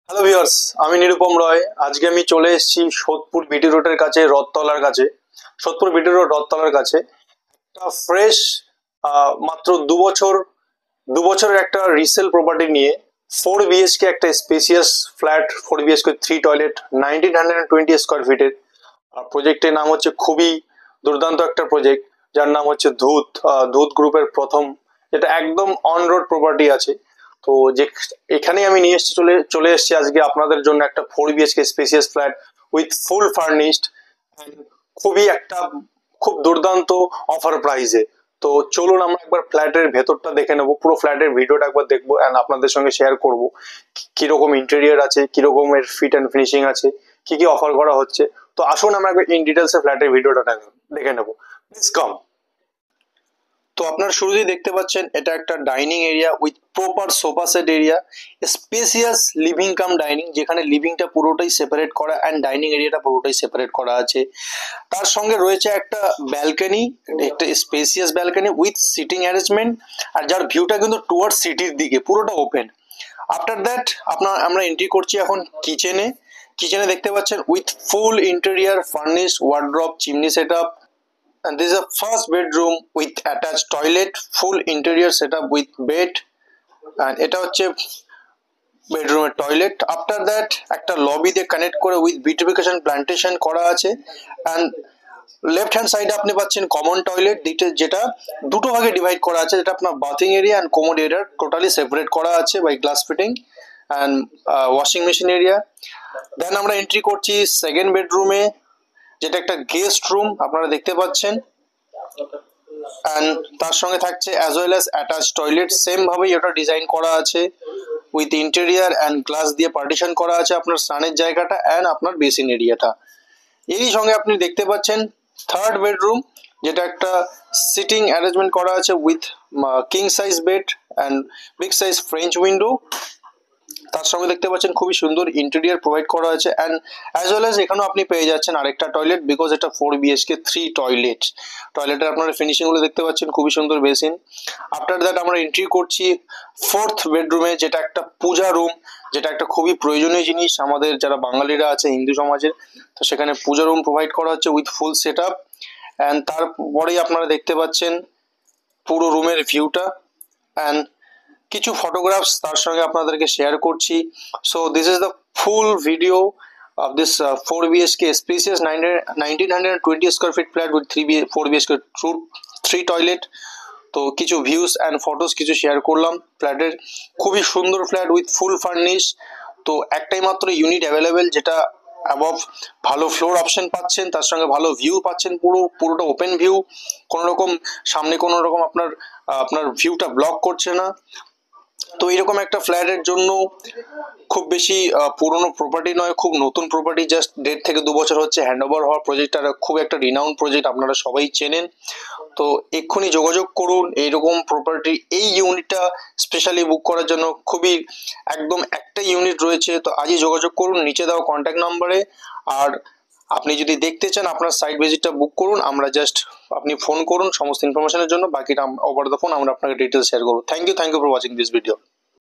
Hello viewers, আমি নিরুপম রয়। আজকে আমি চলে এসেছি সোদপুর বিটি রোডের কাছে, রথতলার কাছে। সোদপুর বিটি রোড রথতলার কাছে একটা ফ্রেশ, মাত্র দু বছরের একটা রিসেল প্রপার্টি নিয়ে 4 BHK একটা spacious flat, 4 BHK 3 toilet, 1920 square ফিটের। প্রজেক্টের নাম হচ্ছে, খুবই দুর্দান্ত একটা প্রজেক্ট, যার নাম হচ্ছে ধূত। ধূত গ্রুপের প্রথম, যেটা একদম অন রোড প্রপার্টি আছে। তো যে এখানে আমি নিয়ে এসেছি, চলে চলে এসেছি আজকে আপনাদের জন্য একটা 4 BHK spacious flat with full furnished, খুবই একটা খুব দুর্দান্ত অফার প্রাইসে। তো চলুন আমরা একবার ফ্ল্যাটের ভেতরটা দেখে নেবো, পুরো ফ্ল্যাটের ভিডিওটা একবার দেখবো অ্যান্ড আপনাদের সঙ্গে শেয়ার করবো কিরকম ইন্টেরিয়ার আছে, কিরকম এর ফিট অ্যান্ড ফিনিশিং আছে, কি কি অফার করা হচ্ছে। তো আসুন আমরা একবার ইন ডিটেলসে ফ্ল্যাটের ভিডিওটা দেখে নেবো। Please come. তো আপনারা শুরুতেই দেখতে পাচ্ছেন, এটা একটা dining area with proper sofa set area, spacious living cum dining, যেখানে লিভিংটা পুরোটাই সেপারেট করা অ্যান্ড ডাইনিং এরিয়াটা পুরোটাই সেপারেট করা আছে। তার সঙ্গে রয়েছে একটা ব্যালকনি, একটা spacious balcony with sitting arrangement, আর যার ভিউটা কিন্তু টুয়ার্ডস সিটির দিকে, পুরোটা ওপেন। আফটার দ্যাট আমরা এন্ট্রি করছি এখন কিচেনে। কিচেনে দেখতে পাচ্ছেন with full interior furnish, wardrobe, chimney set up, and this is a first bedroom with attached toilet, full interior setup with bed, and এটা হচ্ছে বেডরুমের টয়লেট। আফটার দ্যাট একটা লবি দিয়ে কানেক্ট করে উইথ বিউটিফিকেশন প্ল্যান্টেশন করা আছে, and left hand সাইডে আপনি পাচ্ছেন কমন টয়লেট, যেটা দুটো ভাগে ডিভাইড করা আছে, যেটা আপনার bathing area and commode area totally separate করা আছে by glass fitting and washing machine area. Then আমরা এন্ট্রি করছি সেকেন্ড বেডরুমে, যেটা একটা গেস্ট রুম আপনারা দেখতে পাচ্ছেন, অ্যান্ড তার সঙ্গে থাকছে as well as attach toilet. Same ভাবেই এটা ডিজাইন করা আছে উইথ ইন্টেরিয়ার অ্যান্ড গ্লাস দিয়ে পার্টিশন করা আছে আপনার স্নানের জায়গাটা অ্যান্ড আপনার বেসিন এরিয়াটা। এরই সঙ্গে আপনি দেখতে পাচ্ছেন থার্ড বেডরুম, যেটা একটা সিটিং অ্যারেঞ্জমেন্ট করা আছে with king size bed and big size French window. তার সঙ্গে দেখতে পাচ্ছেন খুবই সুন্দর ইন্টেরিয়ার প্রোভাইড করা আছে, অ্যান্ড অ্যাজ ওয়েল অ্যাজ এখানেও আপনি পেয়ে যাচ্ছেন আরেকটা টয়লেট, বিকজ এটা 4 BHK 3 টয়লেট। টয়লেটের আপনারা ফিনিশিং গুলো দেখতে পাচ্ছেন, খুবই সুন্দর বেসিন। আফটার দ্যাট আমরা এন্ট্রি করছি ফোর্থ বেডরুমে, যেটা একটা পূজা রুম, যেটা একটা খুবই প্রয়োজনীয় জিনিস আমাদের যারা বাঙালিরা আছে হিন্দু সমাজের। তো সেখানে পূজা রুম প্রোভাইড করা হচ্ছে with full set up, and তারপরেই আপনারা দেখতে পাচ্ছেন পুরো রুমের ভিউটা অ্যান্ড কিছু ফটোগ্রাফস তার সঙ্গে আপনাদেরকে শেয়ার করছি। So this is the full video of this 4 BHK spacious 1920 square feet flat with 4 BHK 3 toilet. তো কিছু ভিউস অ্যান্ড ফটোস কিছু শেয়ার করলাম ফ্ল্যাটের। খুবই সুন্দর ফ্ল্যাট উইথ ফুল ফার্নিশ। তো একটাই মাত্র ইউনিট অ্যাভেলেবেল, যেটা অ্যাবভ ভালো ফ্লোর অপশন পাচ্ছেন, তার সঙ্গে ভালো ভিউ পাচ্ছেন, পুরোটা ওপেন ভিউ, কোনো রকম সামনে কোনো রকম আপনার ভিউটা ব্লক করছে না। তো এরকম একটা ফ্ল্যাটের জন্য খুব বেশি পুরনো প্রপার্টি নয়, খুব নতুন প্রপার্টি, জাস্ট 1.5 থেকে 2 বছর হচ্ছে হ্যান্ড ওভার হওয়ার প্রজেক্ট, আর খুব একটা রিনাউন্ড প্রজেক্ট, আপনারা সবাই চেনেন। তো এক্ষুনি যোগাযোগ করুন এইরকম প্রপার্টি, এই ইউনিটটা স্পেশালি বুক করার জন্য খুবই একদম একটাই ইউনিট রয়েছে। তো আজই যোগাযোগ করুন নিচে দেওয়া কন্ট্যাক্ট নাম্বারে। আর আপনি যদি দেখতে চান আপনার সাইট ভিজিটটা বুক করুন, আমরা জাস্ট আপনি ফোন করুন সমস্ত ইনফরমেশনের জন্য, বাকিটা ওভার দ্য ফোন আমরা আপনাকে ডিটেলস শেয়ার করবো। Thank you for watching this video.